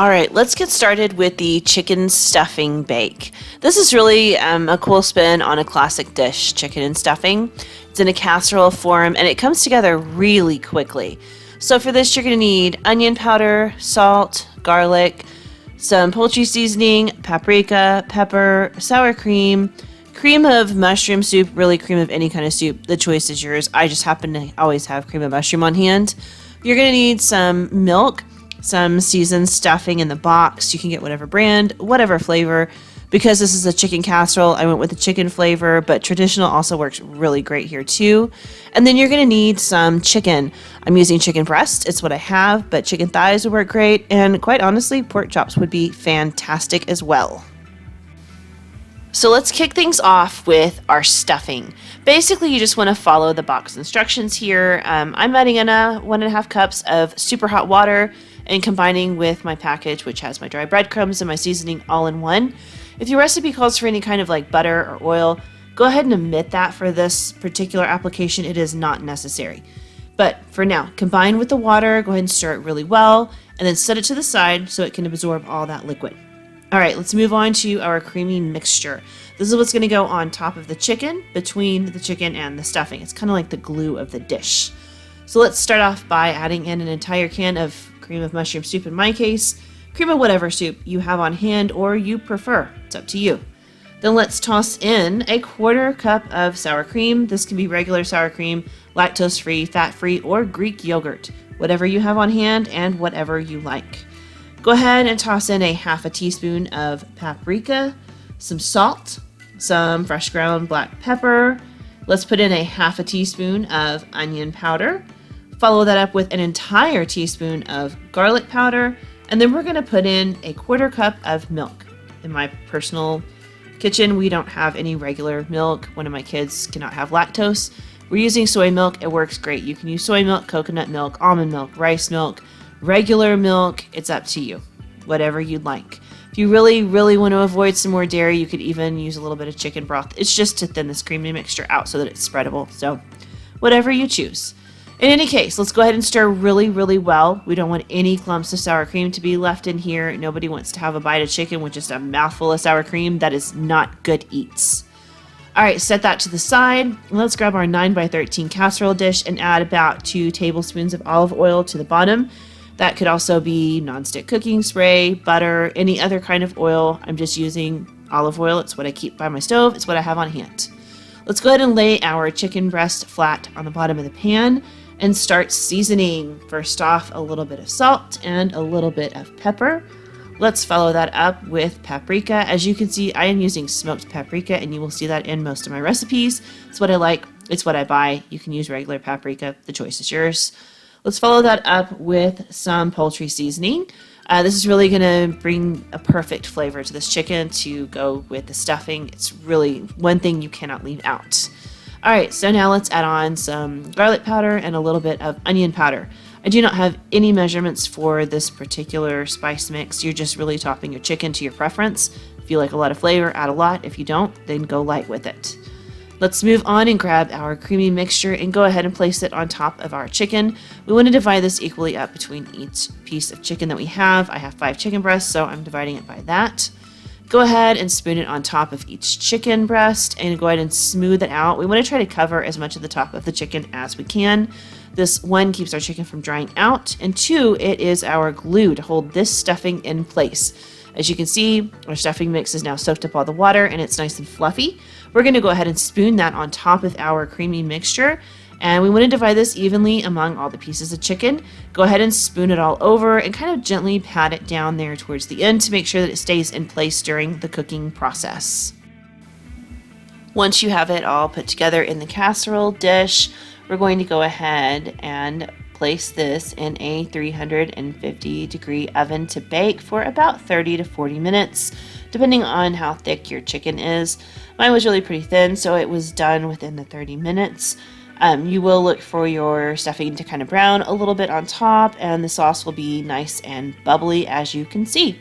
All right, let's get started with the chicken stuffing bake. This is really a cool spin on a classic dish, chicken and stuffing. It's in a casserole form and it comes together really quickly. So for this, you're going to need onion powder, salt, garlic, some poultry seasoning, paprika, pepper, sour cream, cream of mushroom soup, really cream of any kind of soup. The choice is yours. I just happen to always have cream of mushroom on hand. You're going to need some milk, some seasoned stuffing in the box. You can get whatever brand, whatever flavor. Because this is a chicken casserole, I went with the chicken flavor, but traditional also works really great here too. And then you're going to need some chicken. I'm using chicken breast. It's what I have, but chicken thighs would work great. And quite honestly, pork chops would be fantastic as well. So let's kick things off with our stuffing. Basically, you just want to follow the box instructions here. I'm adding in 1.5 cups of super hot water and combining with my package, which has my dry breadcrumbs and my seasoning all in one. If your recipe calls for any kind of like butter or oil, go ahead and omit that for this particular application. It is not necessary. But for now, combine with the water, go ahead and stir it really well, and then set it to the side so it can absorb all that liquid. All right, let's move on to our creamy mixture. This is what's going to go on top of the chicken, between the chicken and the stuffing. It's kind of like the glue of the dish. So let's start off by adding in an entire can of cream of mushroom soup in my case, cream of whatever soup you have on hand or you prefer. It's up to you. Then let's toss in 1/4 cup of sour cream. This can be regular sour cream, lactose-free, fat-free, or Greek yogurt. Whatever you have on hand and whatever you like. Go ahead and toss in 1/2 teaspoon of paprika, some salt, some fresh ground black pepper. Let's put in 1/2 teaspoon of onion powder. Follow that up with an entire teaspoon of garlic powder. And then we're going to put in 1/4 cup of milk. In my personal kitchen, we don't have any regular milk. One of my kids cannot have lactose. We're using soy milk. It works great. You can use soy milk, coconut milk, almond milk, rice milk, regular milk. It's up to you. Whatever you'd like. If you really, really want to avoid some more dairy, you could even use a little bit of chicken broth. It's just to thin this creamy mixture out so that it's spreadable. So whatever you choose. In any case, let's go ahead and stir really, really well. We don't want any clumps of sour cream to be left in here. Nobody wants to have a bite of chicken with just a mouthful of sour cream. That is not good eats. All right, set that to the side. Let's grab our 9x13 casserole dish and add about 2 tablespoons of olive oil to the bottom. That could also be nonstick cooking spray, butter, any other kind of oil. I'm just using olive oil. It's what I keep by my stove. It's what I have on hand. Let's go ahead and lay our chicken breast flat on the bottom of the pan and start seasoning. First off, a little bit of salt and a little bit of pepper. Let's follow that up with paprika. As you can see, I am using smoked paprika, and you will see that in most of my recipes. It's what I like. It's what I buy. You can use regular paprika. The choice is yours. Let's follow that up with some poultry seasoning. This is really going to bring a perfect flavor to this chicken to go with the stuffing. It's really one thing you cannot leave out. All right, so now let's add on some garlic powder and a little bit of onion powder. I do not have any measurements for this particular spice mix. You're just really topping your chicken to your preference. If you like a lot of flavor, add a lot. If you don't, then go light with it. Let's move on and grab our creamy mixture and go ahead and place it on top of our chicken. We want to divide this equally up between each piece of chicken that we have. I have 5 chicken breasts, so I'm dividing it by that. Go ahead and spoon it on top of each chicken breast and go ahead and smooth it out. We want to try to cover as much of the top of the chicken as we can. This 1 keeps our chicken from drying out, and 2, it is our glue to hold this stuffing in place. As you can see, our stuffing mix is now soaked up all the water and it's nice and fluffy. We're going to go ahead and spoon that on top of our creamy mixture. And we want to divide this evenly among all the pieces of chicken. Go ahead and spoon it all over and kind of gently pat it down there towards the end to make sure that it stays in place during the cooking process. Once you have it all put together in the casserole dish, we're going to go ahead and place this in a 350 degree oven to bake for about 30 to 40 minutes, depending on how thick your chicken is. Mine was really pretty thin, so it was done within the 30 minutes. You will look for your stuffing to kind of brown a little bit on top, and the sauce will be nice and bubbly, as you can see.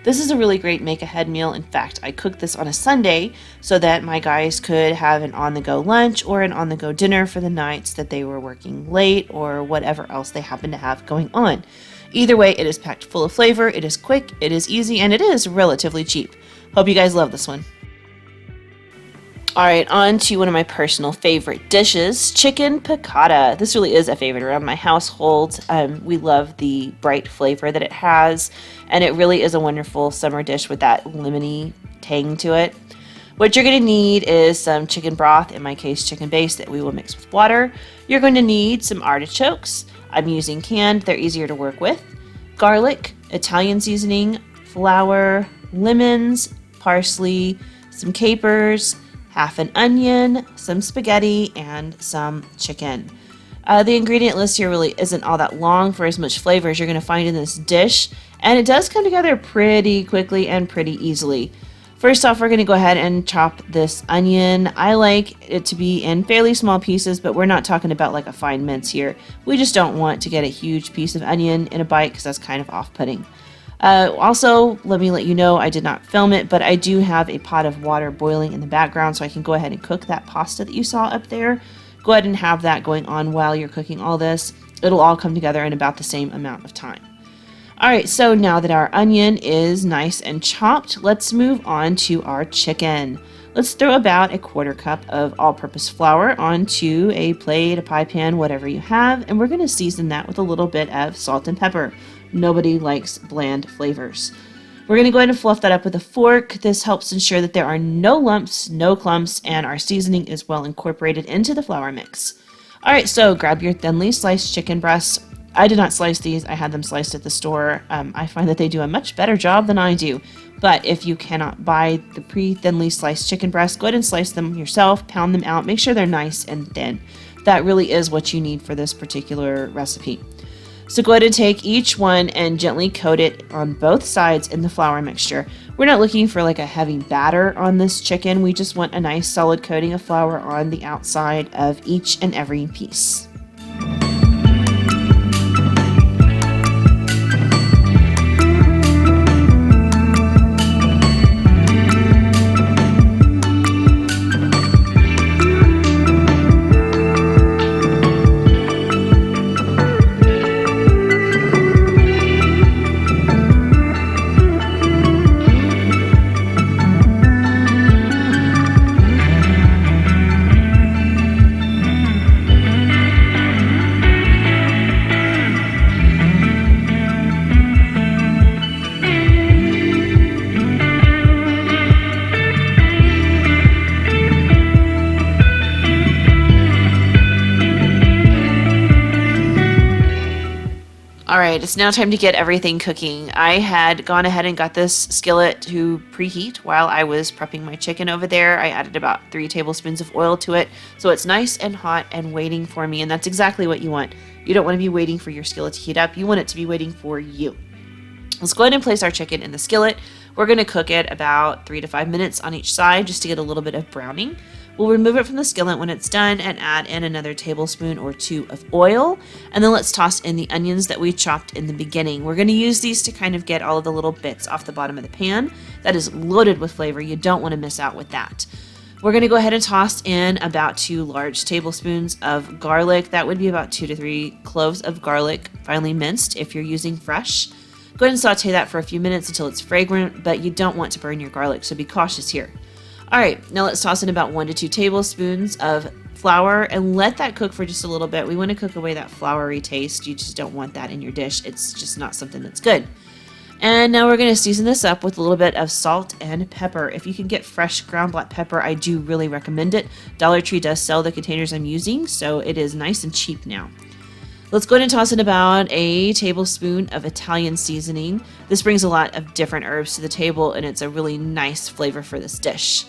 This is a really great make-ahead meal. In fact, I cooked this on a Sunday so that my guys could have an on-the-go lunch or an on-the-go dinner for the nights that they were working late or whatever else they happened to have going on. Either way, it is packed full of flavor, it is quick, it is easy, and it is relatively cheap. Hope you guys love this one. Alright, on to one of my personal favorite dishes, chicken piccata. This really is a favorite around my household. We love the bright flavor that it has, and it really is a wonderful summer dish with that lemony tang to it. What you're going to need is some chicken broth, in my case chicken base, that we will mix with water. You're going to need some artichokes. I'm using canned, they're easier to work with. Garlic, Italian seasoning, flour, lemons, parsley, some capers, half an onion, some spaghetti, and some chicken. The ingredient list here really isn't all that long for as much flavor as you're going to find in this dish, and it does come together pretty quickly and pretty easily. First off, we're going to go ahead and chop this onion. I like it to be in fairly small pieces, but we're not talking about like a fine mince here. We just don't want to get a huge piece of onion in a bite because that's kind of off-putting. Also, let me let you know, I did not film it, but I do have a pot of water boiling in the background, so I can go ahead and cook that pasta that you saw up there. Go ahead and have that going on while you're cooking all this. It'll all come together in about the same amount of time. Alright, so now that our onion is nice and chopped, let's move on to our chicken. Let's throw about a 1/4 cup of all-purpose flour onto a plate, a pie pan, whatever you have, and we're going to season that with a little bit of salt and pepper. Nobody likes bland flavors. We're going to go ahead and fluff that up with a fork. This helps ensure that there are no lumps, no clumps, and our seasoning is well incorporated into the flour mix. Alright, so grab your thinly sliced chicken breasts. I did not slice these, I had them sliced at the store. I find that they do a much better job than I do. But if you cannot buy the pre-thinly sliced chicken breasts, go ahead and slice them yourself, pound them out, make sure they're nice and thin. That really is what you need for this particular recipe. So go ahead and take each one and gently coat it on both sides in the flour mixture. We're not looking for like a heavy batter on this chicken. We just want a nice solid coating of flour on the outside of each and every piece. Alright, it's now time to get everything cooking. I had gone ahead and got this skillet to preheat while I was prepping my chicken over there. I added about 3 tablespoons of oil to it, so it's nice and hot and waiting for me, and that's exactly what you want. You don't want to be waiting for your skillet to heat up, you want it to be waiting for you. Let's go ahead and place our chicken in the skillet. We're going to cook it about 3 to 5 minutes on each side just to get a little bit of browning. We'll remove it from the skillet when it's done and add in another tablespoon or 2 of oil. And then let's toss in the onions that we chopped in the beginning. We're going to use these to kind of get all of the little bits off the bottom of the pan. That is loaded with flavor. You don't want to miss out with that. We're going to go ahead and toss in about 2 large tablespoons of garlic. That would be about 2 to 3 cloves of garlic, finely minced if you're using fresh. Go ahead and saute that for a few minutes until it's fragrant, but you don't want to burn your garlic, so be cautious here. Alright, now let's toss in about 1 to 2 tablespoons of flour and let that cook for just a little bit. We want to cook away that floury taste. You just don't want that in your dish. It's just not something that's good. And now we're going to season this up with a little bit of salt and pepper. If you can get fresh ground black pepper, I do really recommend it. Dollar Tree does sell the containers I'm using, so it is nice and cheap now. Let's go ahead and toss in about a tablespoon of Italian seasoning. This brings a lot of different herbs to the table, and it's a really nice flavor for this dish.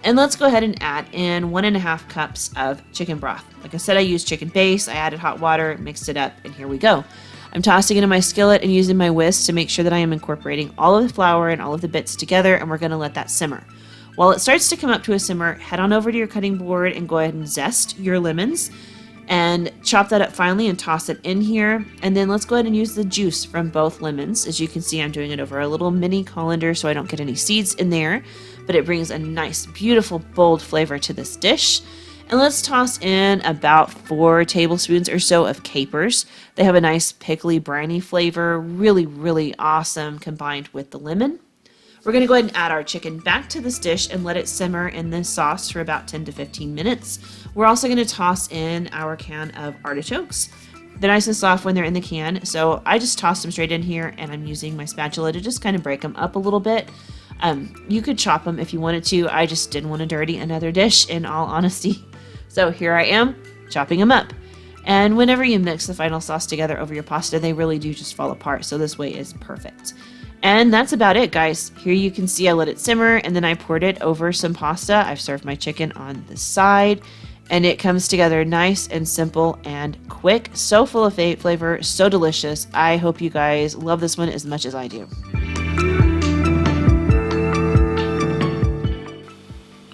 And let's go ahead and add in 1.5 cups of chicken broth. Like I said, I used chicken base, I added hot water, mixed it up, and here we go. I'm tossing it in my skillet and using my whisk to make sure that I am incorporating all of the flour and all of the bits together, and we're going to let that simmer. While it starts to come up to a simmer, head on over to your cutting board and go ahead and zest your lemons and chop that up finely and toss it in here. And then let's go ahead and use the juice from both lemons. As you can see, I'm doing it over a little mini colander so I don't get any seeds in there, but it brings a nice, beautiful, bold flavor to this dish. And And let's toss in about 4 tablespoons or so of capers. They have a nice pickly, briny flavor, really, really awesome combined with the lemon. We're going to go ahead and add our chicken back to this dish and let it simmer in this sauce for about 10 to 15 minutes. We're also going to toss in our can of artichokes. They're nice and soft when they're in the can, so I just tossed them straight in here, and I'm using my spatula to just kind of break them up a little bit. You could chop them if you wanted to. I just didn't want to dirty another dish, in all honesty. So here I am, chopping them up. And whenever you mix the final sauce together over your pasta, they really do just fall apart, so this way is perfect. And that's about it, guys. Here you can see I let it simmer, and then I poured it over some pasta. I've served my chicken on the side, and it comes together nice and simple and quick. So full of flavor, so delicious. I hope you guys love this one as much as I do.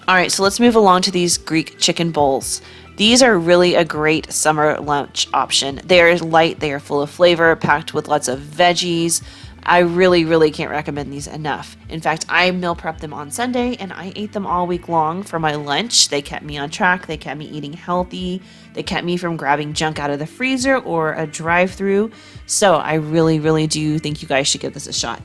All right, so let's move along to these Greek chicken bowls. These are really a great summer lunch option. They are light, they are full of flavor, packed with lots of veggies. I really, really can't recommend these enough. In fact, I meal prepped them on Sunday and I ate them all week long for my lunch. They kept me on track. They kept me eating healthy. They kept me from grabbing junk out of the freezer or a drive-through. So I really, really do think you guys should give this a shot.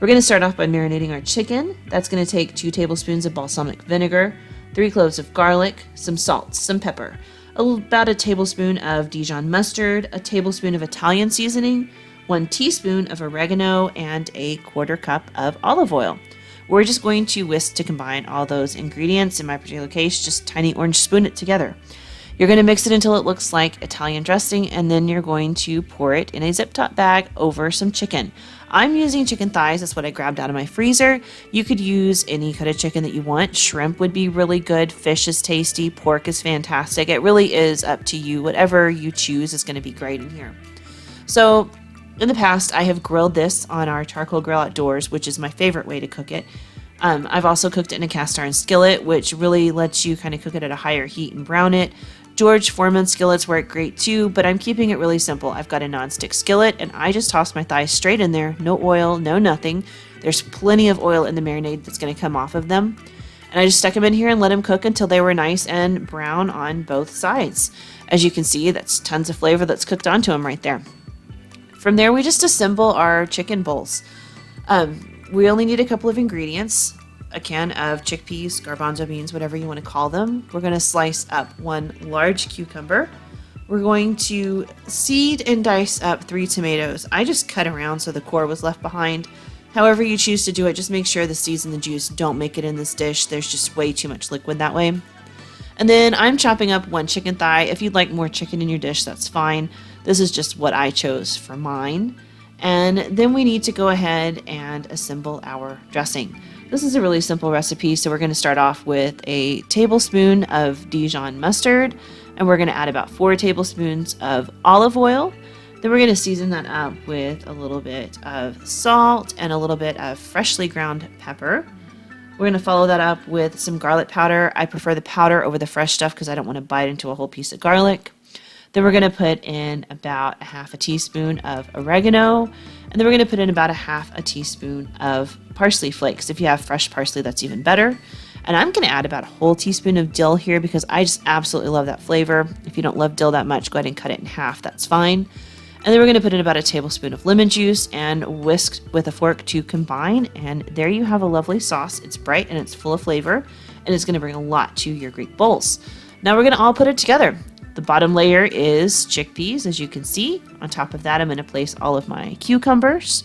We're going to start off by marinating our chicken. That's going to take 2 tablespoons of balsamic vinegar, 3 cloves of garlic, some salt, some pepper, about a tablespoon of Dijon mustard, a tablespoon of Italian seasoning, 1 teaspoon of oregano, and a 1/4 cup of olive oil. We're just going to whisk to combine all those ingredients. In my particular case, just tiny orange spoon it together. You're going to mix it until it looks like Italian dressing, and then you're going to pour it in a zip top bag over some chicken. I'm using chicken thighs. That's what I grabbed out of my freezer. You could use any kind of chicken that you want. Shrimp would be really good. Fish is tasty. Pork is fantastic. It really is up to you. Whatever you choose is going to be great in here. So in the past, I have grilled this on our charcoal grill outdoors, which is my favorite way to cook it. I've also cooked it in a cast iron skillet, which really lets you kind of cook it at a higher heat and brown it. George Foreman skillets work great too, but I'm keeping it really simple. I've got a non-stick skillet, and I just toss my thighs straight in there. No oil, no nothing. There's plenty of oil in the marinade that's going to come off of them. And I just stuck them in here and let them cook until they were nice and brown on both sides. As you can see, that's tons of flavor that's cooked onto them right there. From there, we just assemble our chicken bowls. We only need a couple of ingredients. A can of chickpeas, garbanzo beans, whatever you want to call them. We're going to slice up 1 large cucumber. We're going to seed and dice up 3 tomatoes. I just cut around so the core was left behind. However you choose to do it, just make sure the seeds and the juice don't make it in this dish. There's just way too much liquid that way. And then I'm chopping up 1 chicken thigh. If you'd like more chicken in your dish, that's fine. This is just what I chose for mine. And then we need to go ahead and assemble our dressing. This is a really simple recipe, so we're going to start off with a tablespoon of Dijon mustard, and we're going to add about 4 tablespoons of olive oil. Then we're going to season that up with a little bit of salt and a little bit of freshly ground pepper. We're going to follow that up with some garlic powder. I prefer the powder over the fresh stuff because I don't want to bite into a whole piece of garlic. Then we're going to put in about 1/2 teaspoon of oregano, and then we're going to put in about 1/2 teaspoon of parsley flakes. If you have fresh parsley, that's even better. And I'm going to add about 1 teaspoon of dill here because I just absolutely love that flavor. If you don't love dill that much, go ahead and cut it in half. That's fine. And then we're going to put in about 1 tablespoon of lemon juice and whisk with a fork to combine. And there you have a lovely sauce. It's bright and it's full of flavor, and it's going to bring a lot to your Greek bowls. Now we're going to all put it together. The bottom layer is chickpeas, as you can see. On top of that, I'm going to place all of my cucumbers.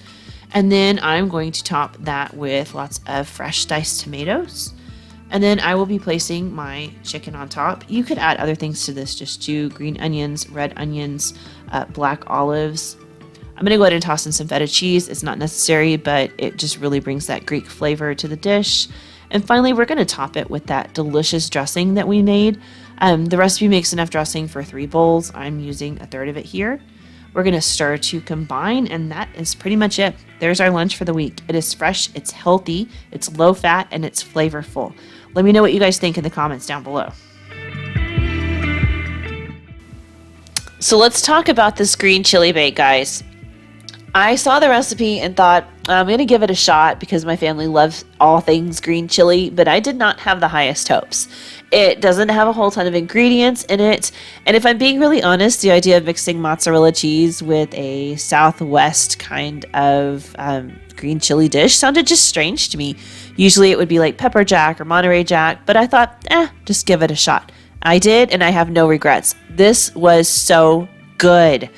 And then I'm going to top that with lots of fresh diced tomatoes. And then I will be placing my chicken on top. You could add other things to this just too. Green onions, red onions, black olives. I'm going to go ahead and toss in some feta cheese. It's not necessary, but it just really brings that Greek flavor to the dish. And finally, we're going to top it with that delicious dressing that we made. The recipe makes enough dressing for 3 bowls. I'm using 1/3 of it here. We're going to stir to combine, and that is pretty much it. There's our lunch for the week. It is fresh, it's healthy, it's low fat, and it's flavorful. Let me know what you guys think in the comments down below. So let's talk about this green chili bake, guys. I saw the recipe and thought, I'm going to give it a shot because my family loves all things green chili, but I did not have the highest hopes. It doesn't have a whole ton of ingredients in it, and if I'm being really honest, the idea of mixing mozzarella cheese with a Southwest kind of green chili dish sounded just strange to me. Usually it would be like pepper jack or Monterey Jack, but I thought, just give it a shot. I did, and I have no regrets. This was so good.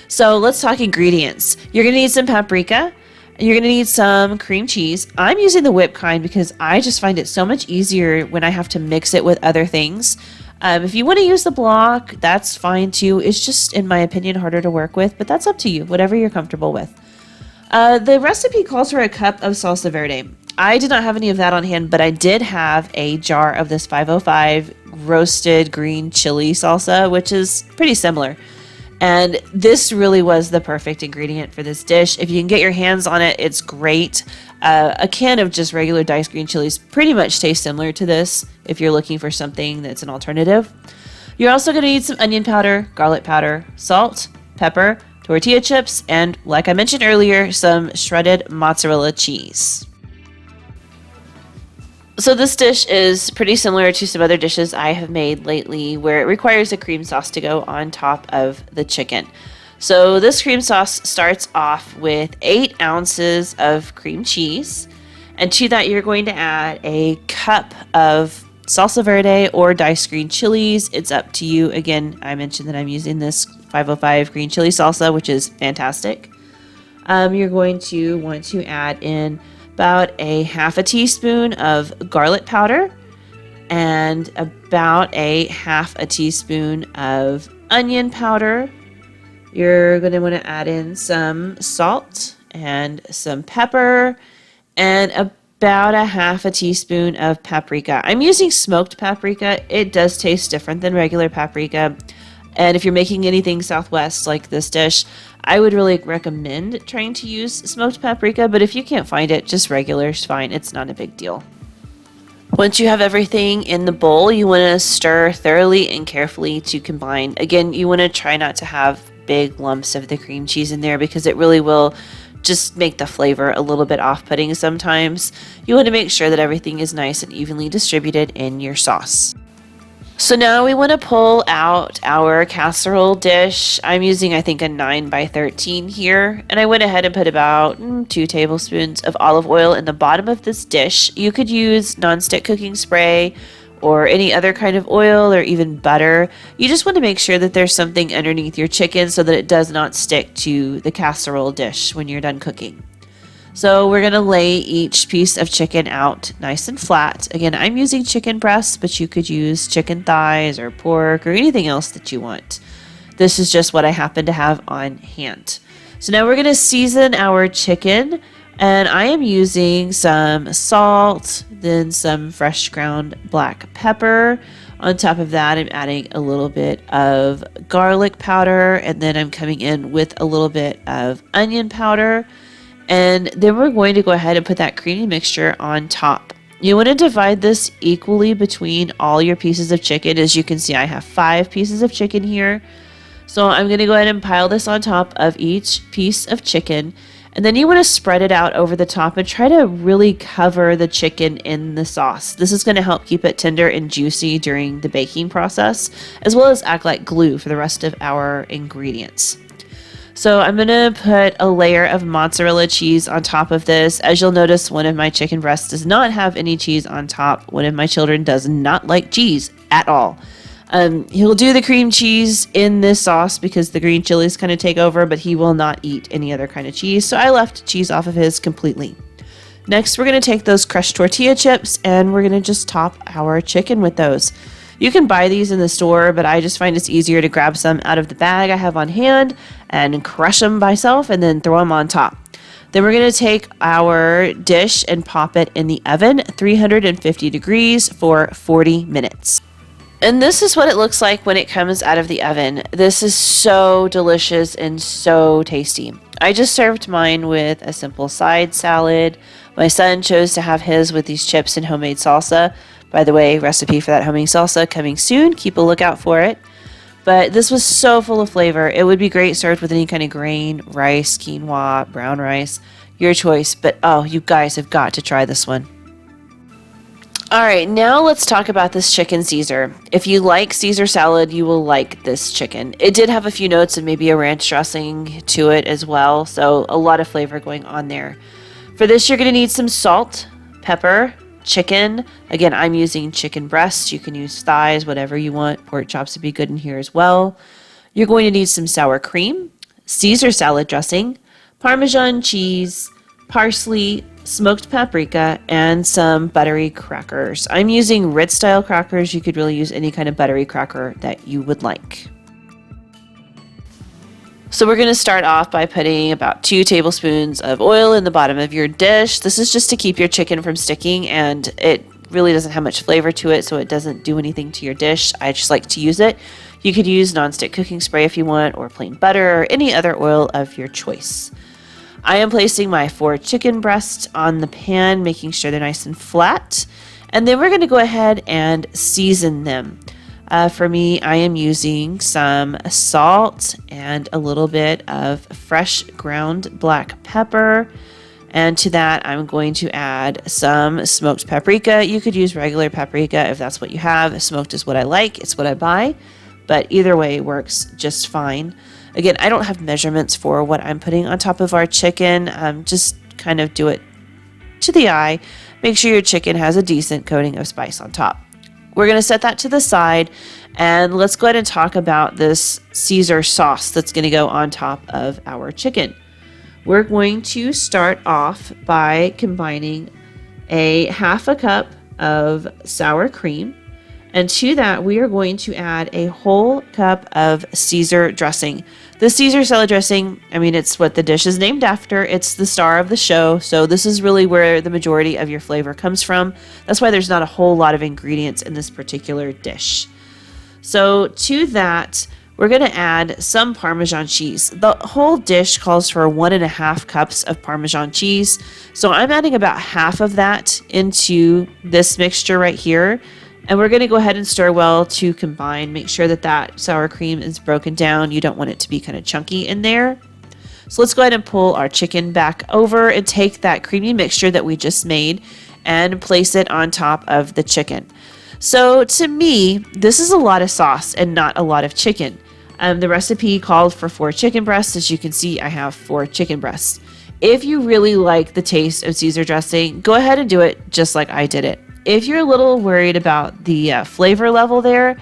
So let's talk ingredients. You're going to need some paprika. You're going to need some cream cheese. I'm using the whipped kind because I just find it so much easier when I have to mix it with other things. If you want to use the block, that's fine too. It's just, in my opinion, harder to work with, but that's up to you, whatever you're comfortable with. The recipe calls for a cup of salsa verde. I did not have any of that on hand, but I did have a jar of this 505 roasted green chili salsa, which is pretty similar. And this really was the perfect ingredient for this dish. If you can get your hands on it, it's great. A can of just regular diced green chilies pretty much tastes similar to this if you're looking for something that's an alternative. You're also going to need some onion powder, garlic powder, salt, pepper, tortilla chips, and like I mentioned earlier, some shredded mozzarella cheese. So this dish is pretty similar to some other dishes I have made lately where it requires a cream sauce to go on top of the chicken. So this cream sauce starts off with 8 ounces of cream cheese, and to that you're going to add a cup of salsa verde or diced green chilies. It's up to you. Again, I mentioned that I'm using this 505 green chili salsa, which is fantastic. You're going to want to add in about a half a teaspoon of garlic powder and about a half a teaspoon of onion powder. You're going to want to add in some salt and some pepper and about a half a teaspoon of paprika. I'm using smoked paprika. It does taste different than regular paprika. And if you're making anything Southwest like this dish, I would really recommend trying to use smoked paprika, but if you can't find it, just regular is fine. It's not a big deal. Once you have everything in the bowl, you want to stir thoroughly and carefully to combine. Again, you want to try not to have big lumps of the cream cheese in there because it really will just make the flavor a little bit off-putting sometimes. You want to make sure that everything is nice and evenly distributed in your sauce. So now we want to pull out our casserole dish. I'm using, I think, a 9 by 13 here. And I went ahead and put about 2 tablespoons of olive oil in the bottom of this dish. You could use nonstick cooking spray or any other kind of oil or even butter. You just want to make sure that there's something underneath your chicken so that it does not stick to the casserole dish when you're done cooking. So we're going to lay each piece of chicken out nice and flat. Again, I'm using chicken breasts, but you could use chicken thighs or pork or anything else that you want. This is just what I happen to have on hand. So now we're going to season our chicken, and I am using some salt, then some fresh ground black pepper. On top of that, I'm adding a little bit of garlic powder, and then I'm coming in with a little bit of onion powder. And then we're going to go ahead and put that creamy mixture on top. You want to divide this equally between all your pieces of chicken. As you can see, I have 5 pieces of chicken here. So I'm going to go ahead and pile this on top of each piece of chicken. And then you want to spread it out over the top and try to really cover the chicken in the sauce. This is going to help keep it tender and juicy during the baking process, as well as act like glue for the rest of our ingredients. So I'm going to put a layer of mozzarella cheese on top of this. As you'll notice, one of my chicken breasts does not have any cheese on top. One of my children does not like cheese at all. He'll do the cream cheese in this sauce because the green chilies kind of take over, but he will not eat any other kind of cheese. So I left cheese off of his completely. Next, we're going to take those crushed tortilla chips and we're going to just top our chicken with those. You can buy these in the store, but I just find it's easier to grab some out of the bag I have on hand and crush them myself and then throw them on top. Then we're going to take our dish and pop it in the oven, 350 degrees for 40 minutes. And this is what it looks like when it comes out of the oven. This is so delicious and so tasty. I just served mine with a simple side salad. My son chose to have his with these chips and homemade salsa. By the way, recipe for that homemade salsa coming soon. Keep a lookout for it. But this was so full of flavor. It would be great served with any kind of grain, rice, quinoa, brown rice. your choice. But oh, you guys have got to try this one. All right, now let's talk about this chicken Caesar. If you like Caesar salad, you will like this chicken. It did have a few notes and maybe a ranch dressing to it as well, so a lot of flavor going on there. For this, you're going to need some salt, pepper, chicken. Again, I'm using chicken breasts. You can use thighs, whatever you want. Pork chops would be good in here as well. You're going to need some sour cream, Caesar salad dressing, Parmesan cheese, parsley, smoked paprika, and some buttery crackers. I'm using Ritz style crackers. You could really use any kind of buttery cracker that you would like. So we're going to start off by putting about 2 tablespoons of oil in the bottom of your dish. This is just to keep your chicken from sticking, and it really doesn't have much flavor to it, so it doesn't do anything to your dish. I just like to use it. You could use nonstick cooking spray if you want, or plain butter, or any other oil of your choice. I am placing my 4 chicken breasts on the pan, making sure they're nice and flat. And then we're going to go ahead and season them. For me, I am using some salt and a little bit of fresh ground black pepper. And to that, I'm going to add some smoked paprika. You could use regular paprika if that's what you have. Smoked is what I like. It's what I buy. But either way works just fine. Again, I don't have measurements for what I'm putting on top of our chicken. Just kind of do it to the eye. Make sure your chicken has a decent coating of spice on top. We're going to set that to the side, and let's go ahead and talk about this Caesar sauce that's going to go on top of our chicken. We're going to start off by combining a half a cup of sour cream. And to that, we are going to add a whole cup of Caesar dressing. The Caesar salad dressing, I mean, it's what the dish is named after. It's the star of the show. So this is really where the majority of your flavor comes from. That's why there's not a whole lot of ingredients in this particular dish. So to that, we're going to add some Parmesan cheese. The whole dish calls for 1.5 cups of Parmesan cheese. So I'm adding about half of that into this mixture right here. And we're going to go ahead and stir well to combine. Make sure that that sour cream is broken down. You don't want it to be kind of chunky in there. So let's go ahead and pull our chicken back over and take that creamy mixture that we just made and place it on top of the chicken. So to me, this is a lot of sauce and not a lot of chicken. The recipe called for 4 chicken breasts. As you can see, I have 4 chicken breasts. If you really like the taste of Caesar dressing, go ahead and do it just like I did it. If you're a little worried about the flavor level there,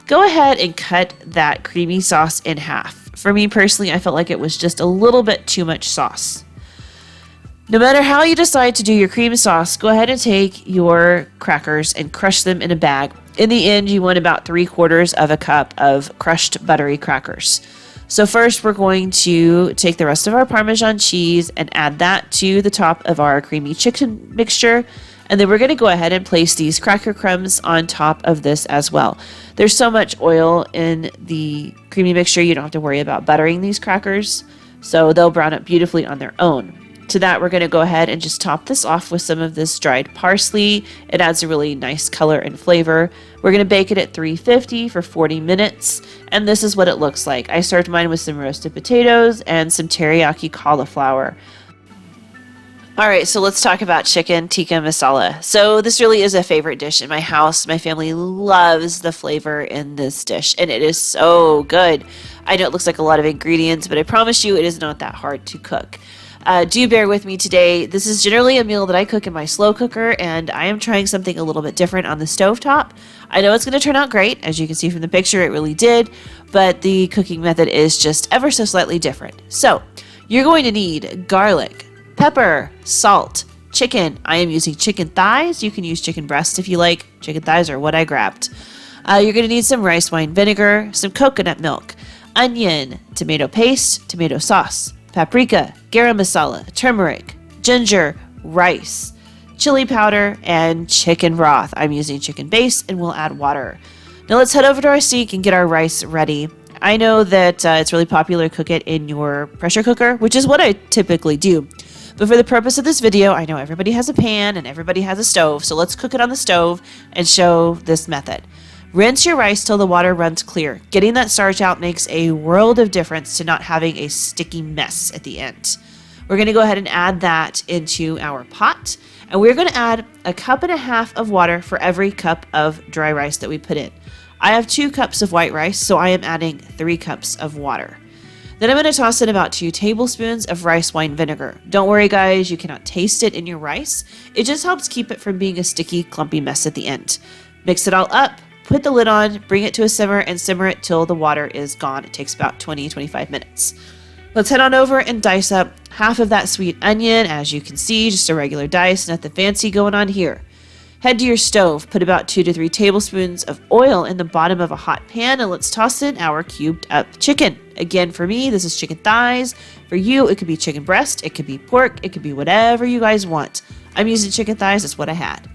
go ahead and cut that creamy sauce in half. For me personally, I felt like it was just a little bit too much sauce. No matter how you decide to do your cream sauce, go ahead and take your crackers and crush them in a bag. In the end, you want about 3/4 of a cup of crushed buttery crackers. So first, we're going to take the rest of our Parmesan cheese and add that to the top of our creamy chicken mixture. And then we're going to go ahead and place these cracker crumbs on top of this as well. There's so much oil in the creamy mixture, you don't have to worry about buttering these crackers. So they'll brown up beautifully on their own. To that, we're going to go ahead and just top this off with some of this dried parsley. It adds a really nice color and flavor. We're going to bake it at 350 for 40 minutes. And this is what it looks like. I served mine with some roasted potatoes and some teriyaki cauliflower. All right, so let's talk about chicken tikka masala. So this really is a favorite dish in my house. My family loves the flavor in this dish, and it is so good. I know it looks like a lot of ingredients, but I promise you it is not that hard to cook. Do bear with me today. This is generally a meal that I cook in my slow cooker, and I am trying something a little bit different on the stovetop. I know it's going to turn out great. As you can see from the picture, it really did, but the cooking method is just ever so slightly different. So you're going to need garlic, pepper, salt, chicken. I am using chicken thighs. You can use chicken breast if you like. Chicken thighs are what I grabbed. You're going to need some rice wine vinegar, some coconut milk, onion, tomato paste, tomato sauce, paprika, garam masala, turmeric, ginger, rice, chili powder, and chicken broth. I'm using chicken base, and we'll add water. Now let's head over to our sink and get our rice ready. I know that it's really popular to cook it in your pressure cooker, which is what I typically do. But for the purpose of this video, I know everybody has a pan and everybody has a stove, so let's cook it on the stove and show this method. Rinse your rice till the water runs clear. Getting that starch out makes a world of difference to not having a sticky mess at the end. We're going to go ahead and add that into our pot. And we're going to add 1.5 cups of water for every cup of dry rice that we put in. I have 2 cups of white rice, so I am adding 3 cups of water. Then I'm going to toss in about 2 tablespoons of rice wine vinegar. Don't worry guys, you cannot taste it in your rice. It just helps keep it from being a sticky, clumpy mess at the end. Mix it all up, put the lid on, bring it to a simmer, and simmer it till the water is gone. It takes about 20-25 minutes. Let's head on over and dice up half of that sweet onion. As you can see, just a regular dice, nothing fancy going on here. Head to your stove, put about 2 to 3 tablespoons of oil in the bottom of a hot pan, and let's toss in our cubed up chicken. Again, for me, this is chicken thighs. For you, it could be chicken breast, it could be pork, it could be whatever you guys want. I'm using chicken thighs, that's what I had.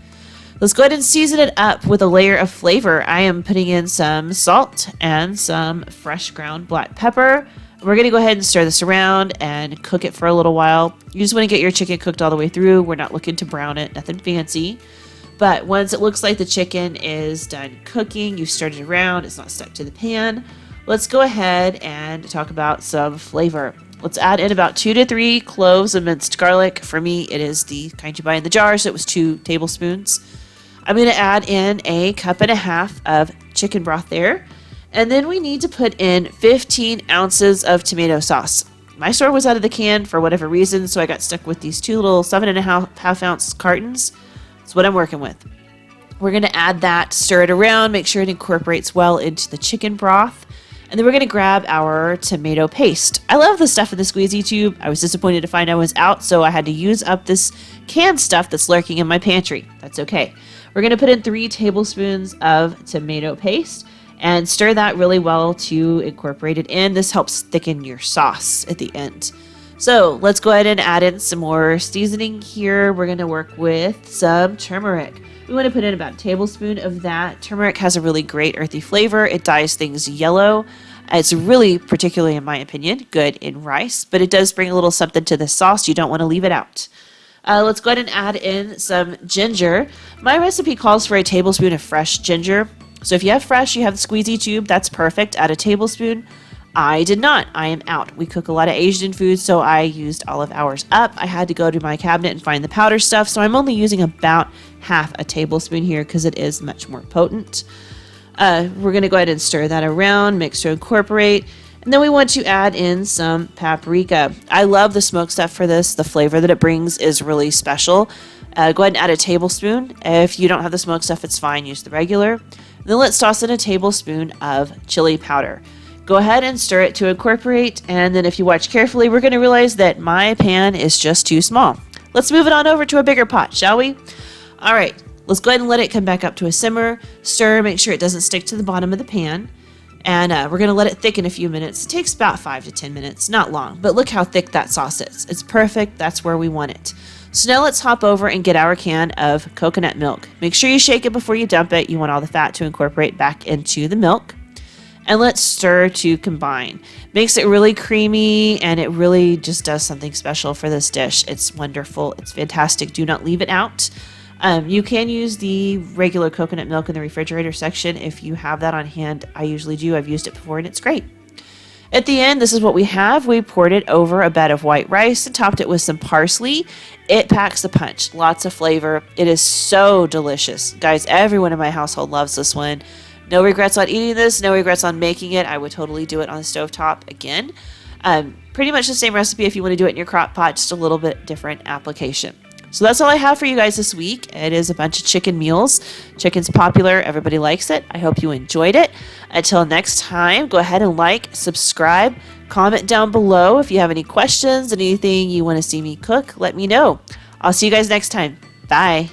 Let's go ahead and season it up with a layer of flavor. I am putting in some salt and some fresh ground black pepper. We're going to go ahead and stir this around and cook it for a little while. You just want to get your chicken cooked all the way through. We're not looking to brown it, nothing fancy. But once it looks like the chicken is done cooking, you've stirred it around, it's not stuck to the pan, let's go ahead and talk about some flavor. Let's add in about 2 to 3 cloves of minced garlic. For me, it is the kind you buy in the jar, so it was 2 tablespoons. I'm going to add in 1.5 cups of chicken broth there. And then we need to put in 15 ounces of tomato sauce. My store was out of the can for whatever reason, so I got stuck with these 2 little 7.5 ounce cartons. That's what I'm working with. We're going to add that, stir it around, make sure it incorporates well into the chicken broth. And then we're going to grab our tomato paste. I love the stuff in the squeezy tube. I was disappointed to find I was out, so I had to use up this canned stuff that's lurking in my pantry. That's okay. We're going to put in 3 tablespoons of tomato paste and stir that really well to incorporate it in. This helps thicken your sauce at the end. So let's go ahead and add in some more seasoning here. We're going to work with some turmeric. We want to put in about a tablespoon of that. Turmeric has a really great earthy flavor. It dyes things yellow. It's really, particularly in my opinion, good in rice, but it does bring a little something to the sauce. You don't want to leave it out. Let's go ahead and add in some ginger. My recipe calls for a tablespoon of fresh ginger. So if you have fresh, you have the squeezy tube, that's perfect. Add a tablespoon. I did not. I am out. We cook a lot of Asian food, so I used all of ours up. I had to go to my cabinet and find the powder stuff, so I'm only using about half a tablespoon here because it is much more potent. We're going to go ahead and stir that around, mix to incorporate, and then we want to add in some paprika. I love the smoked stuff for this. The flavor that it brings is really special. Go ahead and add a tablespoon. If you don't have the smoked stuff, it's fine. Use the regular. And then let's toss in a tablespoon of chili powder. Go ahead and stir it to incorporate, and then if you watch carefully, we're going to realize that my pan is just too small. Let's move it on over to a bigger pot, shall we? All right, let's go ahead and let it come back up to a simmer. Stir, make sure it doesn't stick to the bottom of the pan, and we're going to let it thicken a few minutes. It takes about 5 to 10 minutes, not long, but look how thick that sauce is. It's perfect. That's where we want it. So now let's hop over and get our can of coconut milk. Make sure you shake it before you dump it. You want all the fat to incorporate back into the milk. And let's stir to combine. Makes it really creamy, and it really just does something special for this dish. It's wonderful. It's fantastic. Do not leave it out. You can use the regular coconut milk in the refrigerator section if you have that on hand. I usually do. I've used it before, and it's great. At the end, this is what we have. We poured it over a bed of white rice and topped it with some parsley. It packs a punch. Lots of flavor. It is so delicious. Guys, everyone in my household loves this one. No regrets on eating this, no regrets on making it. I would totally do it on the stovetop again. Pretty much the same recipe if you want to do it in your crock pot, just a little bit different application. So that's all I have for you guys this week. It is a bunch of chicken meals. Chicken's popular. Everybody likes it. I hope you enjoyed it. Until next time, go ahead and like, subscribe, comment down below if you have any questions, anything you want to see me cook, let me know. I'll see you guys next time. Bye.